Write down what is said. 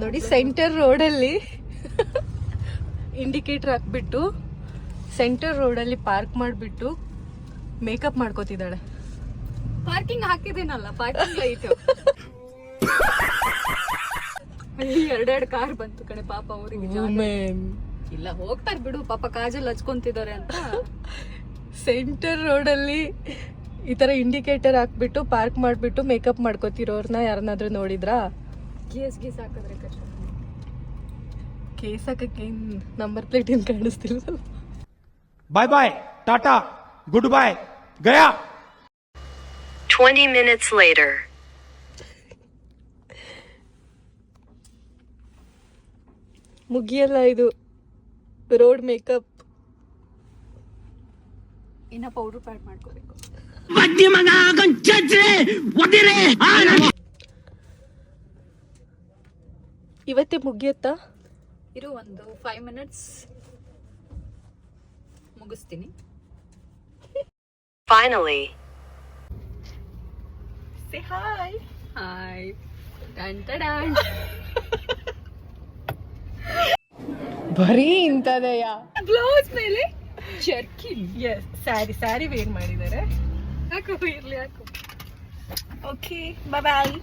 ನೋಡಿ ಸೆಂಟರ್ ರೋಡಲ್ಲಿ ಇಂಡಿಕೇಟರ್ ಹಾಕ್ಬಿಟ್ಟು ಸೆಂಟರ್ ರೋಡಲ್ಲಿ ಪಾರ್ಕ್ ಮಾಡಿಬಿಟ್ಟು ಮೇಕಪ್ ಮಾಡ್ಕೋತಿದ್ದಾಳೆ. ಪಾರ್ಕಿಂಗ್ ಹಾಕಿದೇನಲ್ಲ, ಪಾರ್ಕಿಂಗ್ ಲೈಟ್. ಎರಡೆರಡು ಕಾರ್ ಬಂತು ಕಣೆ ಪಾಪ ಅವರಿಗೆ. ಇಲ್ಲ ಹೋಗ್ತಾರೆ ಬಿಡು ಪಾಪ, ಕಾಜಲ್ ಹಚ್ಕೊಂತಿದ್ದಾರೆ ಅಂತ. ಸೆಂಟರ್ ರೋಡಲ್ಲಿ ಈ ತರ ಇಂಡಿಕೇಟರ್ ಹಾಕ್ಬಿಟ್ಟು ಪಾರ್ಕ್ ಮಾಡ್ಬಿಟ್ಟು ಮೇಕಪ್ ಮಾಡ್ಕೋತಿರೋರ್ನ ಯಾರನ್ನಾದ್ರೂ ನೋಡಿದ್ರಾ? ಕೇಸ್ ಹಾಕಿದ್ರೆ ಕಷ್ಟ. ಕೇಸ್ ಹಾಕಕ್ಕೆ ನಂಬರ್ ಪ್ಲೇಟ್ ಏನ್ ಕಾಣಿಸ್ತಿಲ್ಲ. ಬಾಯ್ ಬಾಯ್, ಟಾಟಾ, ಗುಡ್ ಬಾಯ್, ಗಯಾ. 20 minutes later. ಮುಗಿಯಲ್ಲ ಇದು ರೋಡ್ ಮೇಕಪ್. ಇನ್ನ ಪೌಡರ್ ಪ್ಯಾಡ್ ಮಾಡ್ಕೋಬೇಕು. ಇವತ್ತೇ ಮುಗಿಯತ್ತಾ? ಇರು ಒಂದು 5 minutes ಮುಗಿಸ್ತೀನಿ. Finally. Say hi. Hi. Dun dun dun. ಬರೀ ಇಂಥದೆಯಾ? ಬ್ಲೌಸ್ ಮೇಲೆ ಜರ್ಕಿನ್. ಎಸ್, ಸ್ಯಾರಿ ವೇರ್ ಮಾಡಿದ್ದಾರೆ. ಹಾಕು, ಇರ್ಲಿ ಹಾಕು. ಓಕೆ, ಬಾಯ್ ಬಾಯ್.